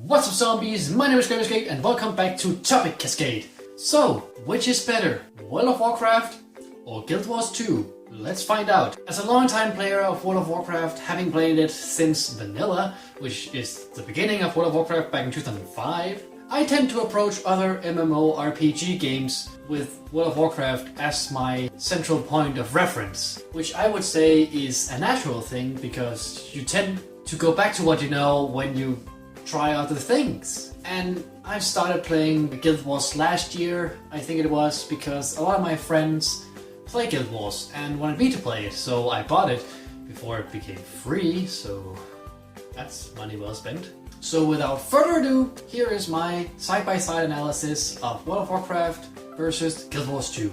What's up zombies, my name is Cascade and welcome back to Topic Cascade. So, which is better, World of Warcraft or Guild Wars 2? Let's find out. As a long-time player of World of Warcraft, having played it since vanilla, which is the beginning of World of Warcraft back in 2005, I tend to approach other MMORPG games with World of Warcraft as my central point of reference, which I would say is a natural thing because you tend to go back to what you know when you try other things. And I started playing Guild Wars last year, I think it was, because a lot of my friends play Guild Wars and wanted me to play it, so I bought it before it became free, so that's money well spent. So without further ado, here is my side-by-side analysis of World of Warcraft versus Guild Wars 2.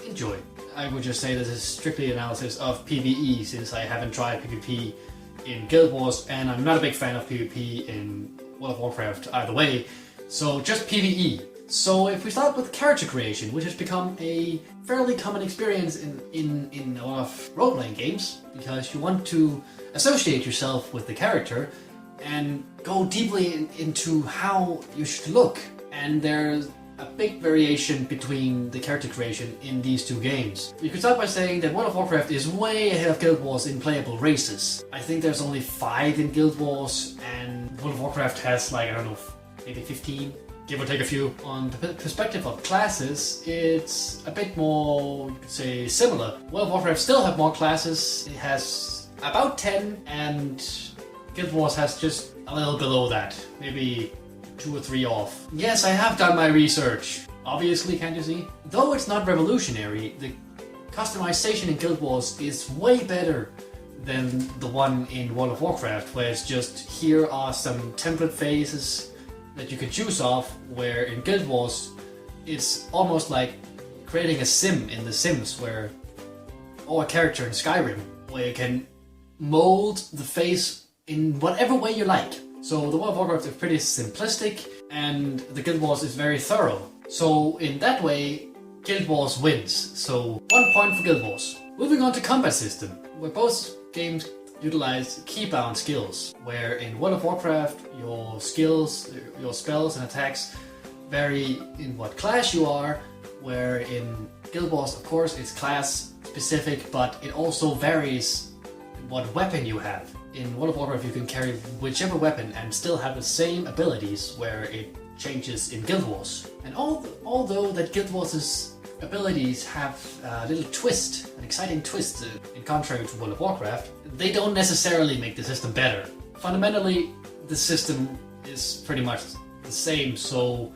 Enjoy. I would just say this is strictly analysis of PvE since I haven't tried PvP in Guild Wars and I'm not a big fan of PvP in World of Warcraft either way, so just PvE. So if we start with character creation, which has become a fairly common experience in a lot of role-playing games, because you want to associate yourself with the character and go deeply into how you should look. And there's a big variation between the character creation in these two games. You could start by saying that World of Warcraft is way ahead of Guild Wars in playable races. I think there's only 5 in Guild Wars, and World of Warcraft has like, I don't know, maybe 15, give or take a few. On the perspective of classes, it's a bit more, you could say, similar. World of Warcraft still have more classes. It has about 10, and Guild Wars has just a little below that, maybe 2 or 3 off. Yes, I have done my research. Obviously, can't you see? Though it's not revolutionary, the customization in Guild Wars is way better than the one in World of Warcraft, where it's just, here are some template phases that you can choose off, where in Guild Wars it's almost like creating a sim in The Sims, where, or a character in Skyrim, where you can mold the face in whatever way you like. So the World of Warcraft is pretty simplistic and the Guild Wars is very thorough. So in that way, Guild Wars wins. So 1 point for Guild Wars. Moving on to combat system, where both games utilize keybound skills, where in World of Warcraft your skills, your spells and attacks vary in what class you are, where in Guild Wars of course it's class specific, but it also varies what weapon you have. In World of Warcraft you can carry whichever weapon and still have the same abilities, where it changes in Guild Wars. And although that Guild Wars' abilities have a little twist, an exciting twist in contrary to World of Warcraft, they don't necessarily make the system better. Fundamentally, the system is pretty much the same, so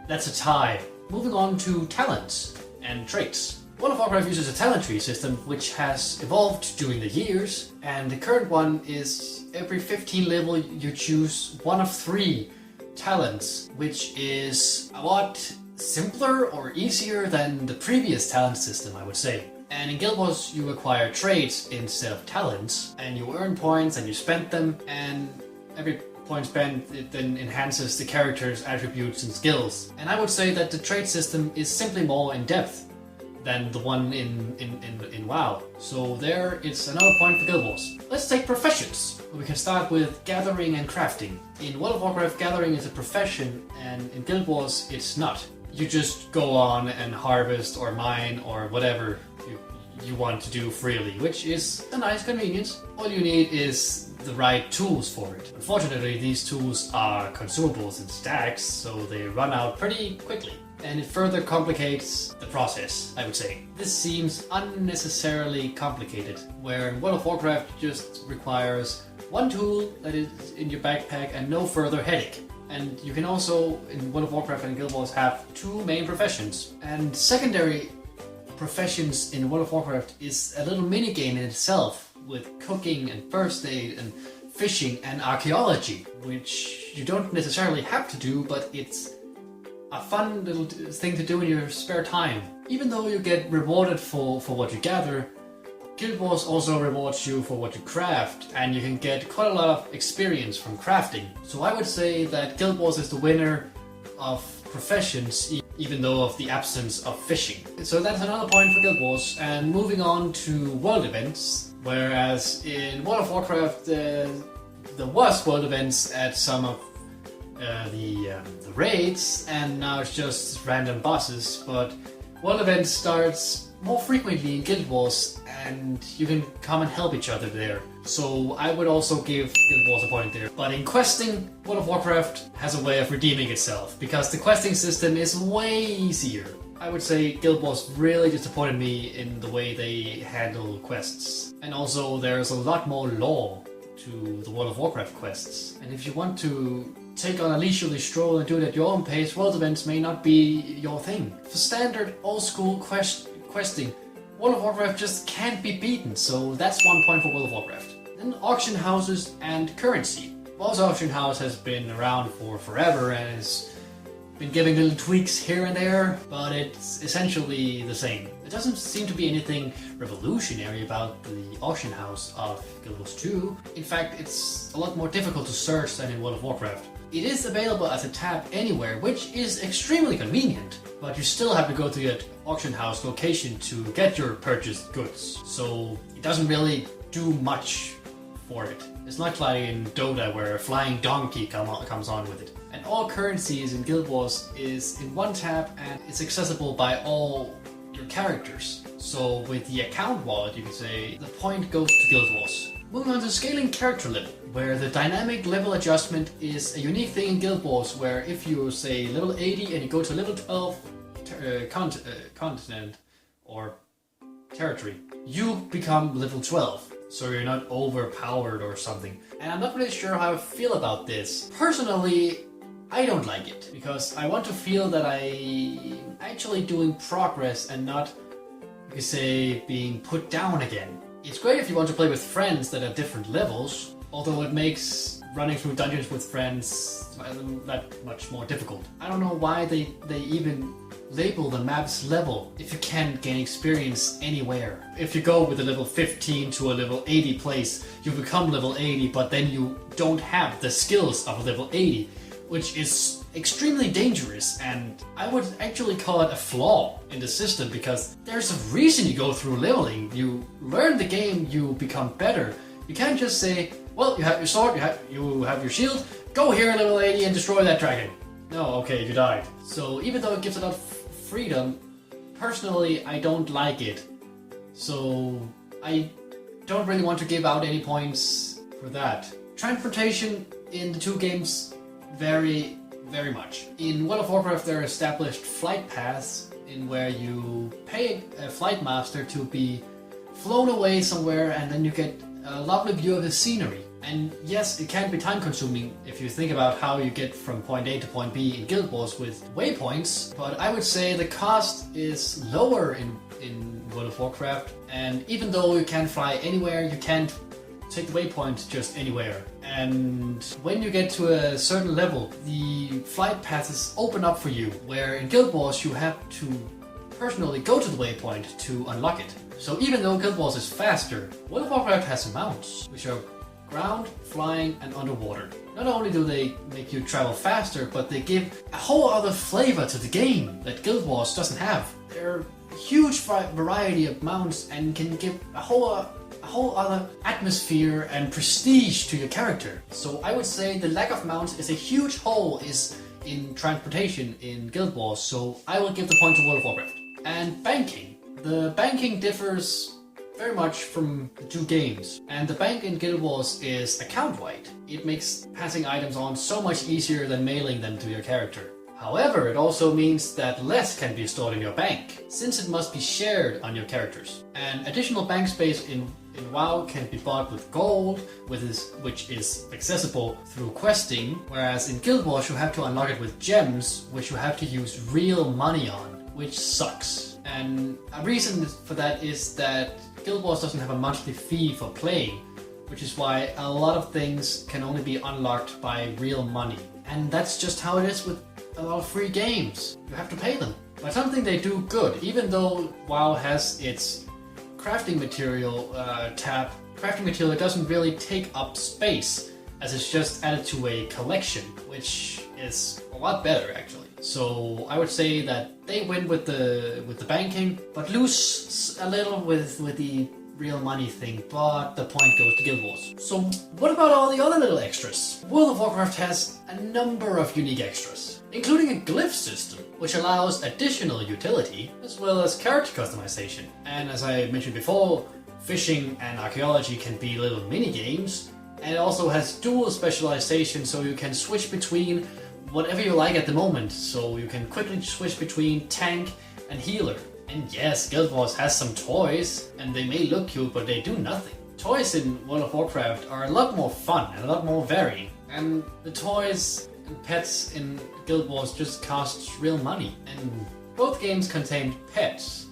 that's a tie. Moving on to talents and traits. World of Warcraft uses a talent tree system which has evolved during the years, and the current one is every 15 level you choose one of 3 talents, which is a lot simpler or easier than the previous talent system, I would say. And in Guild Wars you acquire traits instead of talents, and you earn points and you spend them, and every point spent it then enhances the character's attributes and skills. And I would say that the trait system is simply more in depth than the one in WoW. So there, it's another point for Guild Wars. Let's take professions. We can start with gathering and crafting. In World of Warcraft, gathering is a profession, and in Guild Wars, it's not. You just go on and harvest or mine or whatever you want to do freely, which is a nice convenience. All you need is the right tools for it. Unfortunately, these tools are consumables in stacks, so they run out pretty quickly. And it further complicates the process, I would say. This seems unnecessarily complicated, where in World of Warcraft just requires 1 tool that is in your backpack and no further headache. And you can also, in World of Warcraft and Guild Wars, have 2 main professions. And secondary professions in World of Warcraft is a little mini-game in itself, with cooking and first aid and fishing and archaeology, which you don't necessarily have to do, but it's a fun little thing to do in your spare time. Even though you get rewarded for what you gather, Guild Wars also rewards you for what you craft, and you can get quite a lot of experience from crafting. So I would say that Guild Wars is the winner of professions, even though of the absence of fishing. So that's another point for Guild Wars. And moving on to world events, whereas in World of Warcraft there was world events at some of the raids, and now it's just random bosses. But world event starts more frequently in Guild Wars, and you can come and help each other there. So I would also give Guild Wars a point there. But in questing, World of Warcraft has a way of redeeming itself, because the questing system is way easier. I would say Guild Wars really disappointed me in the way they handle quests. And also there's a lot more lore to the World of Warcraft quests. And if you want to take on a leisurely stroll and do it at your own pace, world events may not be your thing. For standard old school questing, World of Warcraft just can't be beaten, so that's 1 point for World of Warcraft. Then auction houses and currency. Boss Auction House has been around for forever and has been giving little tweaks here and there, but it's essentially the same. There doesn't seem to be anything revolutionary about the auction house of Guild Wars 2. In fact, it's a lot more difficult to search than in World of Warcraft. It is available as a tab anywhere, which is extremely convenient, but you still have to go to your auction house location to get your purchased goods. So it doesn't really do much for it. It's not like in Dota where a flying donkey comes on with it. And all currencies in Guild Wars is in one tab and it's accessible by all your characters. So with the account wallet, you could say the point goes to Guild Wars. Moving on to scaling character level, where the dynamic level adjustment is a unique thing in Guild Wars, where if you say level 80 and you go to level 12 continent or territory, you become level 12. So you're not overpowered or something. And I'm not really sure how I feel about this. Personally, I don't like it, because I want to feel that I'm actually doing progress and not, you could say, being put down again. It's great if you want to play with friends that are different levels, although it makes running through dungeons with friends that much more difficult. I don't know why they even label the map's level if you can't gain experience anywhere. If you go with a level 15 to a level 80 place, you become level 80, but then you don't have the skills of a level 80, which is extremely dangerous, and I would actually call it a flaw in the system, because there's a reason you go through leveling. You learn the game, you become better. You can't just say, well, you have your sword, you have your shield, go here at level 80 and destroy that dragon. No, okay, you died. So even though it gives a lot of freedom, personally I don't like it. So I don't really want to give out any points for that. Transportation in the two games vary very much. In World of Warcraft there are established flight paths in where you pay a flight master to be flown away somewhere, and then you get a lovely view of the scenery. And yes, it can be time consuming if you think about how you get from point A to point B in Guild Wars with waypoints, but I would say the cost is lower in World of Warcraft, and even though you can fly anywhere, you can't take the waypoint just anywhere. And when you get to a certain level, the flight paths open up for you, where in Guild Wars you have to personally go to the waypoint to unlock it. So even though Guild Wars is faster, World of Warcraft has mounts, which are ground, flying, and underwater. Not only do they make you travel faster, but they give a whole other flavor to the game that Guild Wars doesn't have. There are a huge variety of mounts and can give a whole other atmosphere and prestige to your character. So I would say the lack of mounts is a huge hole in transportation in Guild Wars, so I will give the point to World of Warcraft. And banking. The banking differs very much from the two games, and the bank in Guild Wars is account-wide. It makes passing items on so much easier than mailing them to your character. However, it also means that less can be stored in your bank, since it must be shared on your characters. And additional bank space in WoW can be bought with gold, which is accessible through questing, whereas in Guild Wars you have to unlock it with gems, which you have to use real money on, which sucks. And a reason for that is that Guild Wars doesn't have a monthly fee for playing, which is why a lot of things can only be unlocked by real money. And that's just how it is with a lot of free games. You have to pay them. But something they do good, even though WoW has its crafting material tab, crafting material doesn't really take up space, as it's just added to a collection, which is a lot better actually. So I would say that they win with the banking, but lose a little with the real money thing, but the point goes to Guild Wars. So what about all the other little extras? World of Warcraft has a number of unique extras, including a glyph system, which allows additional utility, as well as character customization. And as I mentioned before, fishing and archaeology can be little mini games, and it also has dual specialization, so you can switch between whatever you like at the moment, so you can quickly switch between tank and healer. And yes, Guild Wars has some toys, and they may look cute, but they do nothing. Toys in World of Warcraft are a lot more fun and a lot more varied, and the toys and pets in Guild Wars just cost real money. And both games contain pets,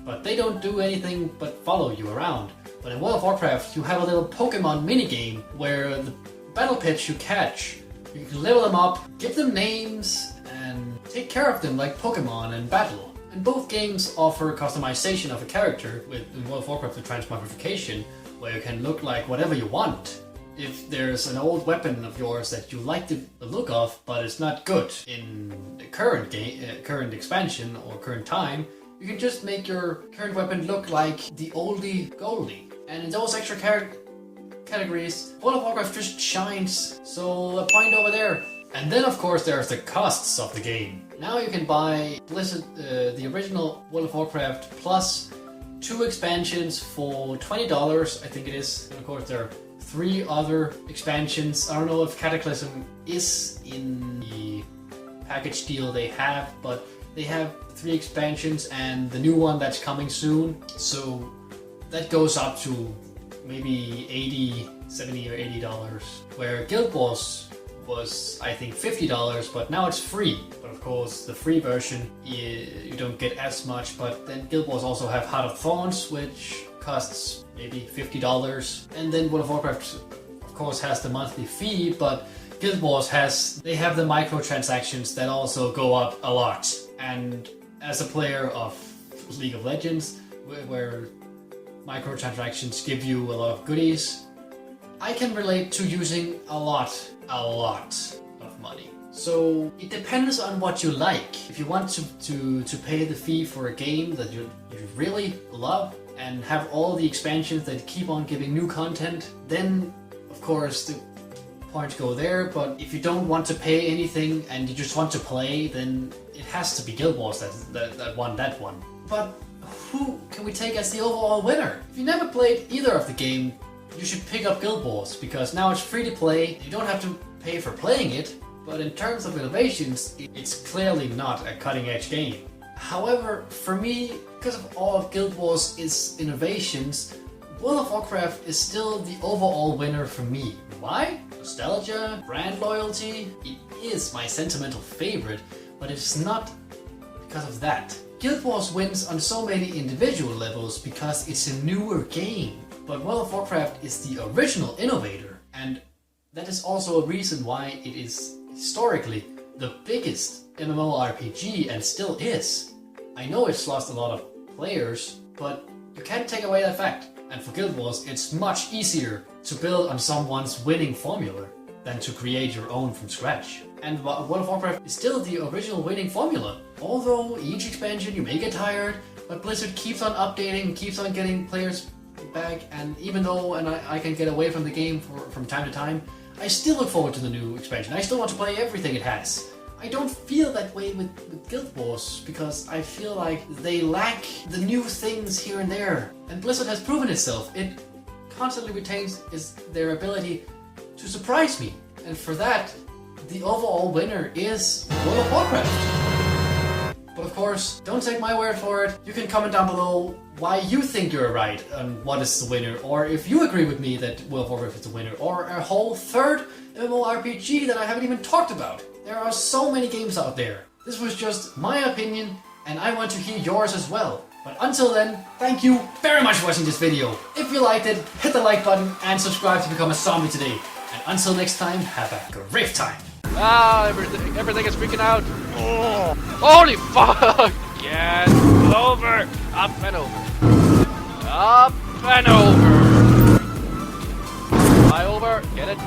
but they don't do anything but follow you around. But in World of Warcraft, you have a little Pokemon minigame where the battle pets you catch, you can level them up, give them names, and take care of them like Pokemon and battle. And both games offer customization of a character with in World of Warcraft with transmogrification, where you can look like whatever you want. If there's an old weapon of yours that you like the look of, but it's not good in the current game, current expansion or current time, you can just make your current weapon look like the oldie goldie. And in those extra categories, World of Warcraft just shines, so a point over there. And then of course there's the costs of the game. Now you can buy Blizzard, the original World of Warcraft plus 2 expansions for $20, I think it is. And of course there are 3 other expansions. I don't know if Cataclysm is in the package deal they have, but they have 3 expansions and the new one that's coming soon. So that goes up to maybe $70 or $80, where Guild Wars was, I think, $50, but now it's free. But of course, the free version, you don't get as much, but then Guild Wars also have Heart of Thorns, which costs maybe $50. And then World of Warcraft, of course, has the monthly fee, but Guild Wars they have the microtransactions that also go up a lot. And as a player of League of Legends, where microtransactions give you a lot of goodies, I can relate to using a lot of money. So it depends on what you like. If you want to pay the fee for a game that you really love and have all the expansions that keep on giving new content, then of course the points go there. But if you don't want to pay anything and you just want to play, then it has to be Guild Wars that won that one. But who can we take as the overall winner? If you never played either of the game, you should pick up Guild Wars, because now it's free to play, you don't have to pay for playing it, but in terms of innovations, it's clearly not a cutting-edge game. However, for me, because of all of Guild Wars' innovations, World of Warcraft is still the overall winner for me. Why? Nostalgia, brand loyalty, it is my sentimental favorite, but it's not because of that. Guild Wars wins on so many individual levels because it's a newer game. But World of Warcraft is the original innovator, and that is also a reason why it is historically the biggest MMORPG and still is. I know it's lost a lot of players, but you can't take away that fact. And for Guild Wars, it's much easier to build on someone's winning formula than to create your own from scratch. And World of Warcraft is still the original winning formula. Although each expansion you may get tired, but Blizzard keeps on updating, keeps on getting players back, and even though I can get away from the game from time to time, I still look forward to the new expansion. I still want to play everything it has. I don't feel that way with Guild Wars, because I feel like they lack the new things here and there. And Blizzard has proven itself. It constantly retains their ability to surprise me. And for that, the overall winner is World of Warcraft. But of course, don't take my word for it. You can comment down below why you think you're right and what is the winner, or if you agree with me that World of Warcraft is the winner, or a whole third MMORPG that I haven't even talked about. There are so many games out there. This was just my opinion, and I want to hear yours as well. But until then, thank you very much for watching this video. If you liked it, hit the like button and subscribe to become a zombie today. And until next time, have a great time. Ah, everything is freaking out. Oh, holy fuck! Get over! Up and over. Up and over. Fly over, get it.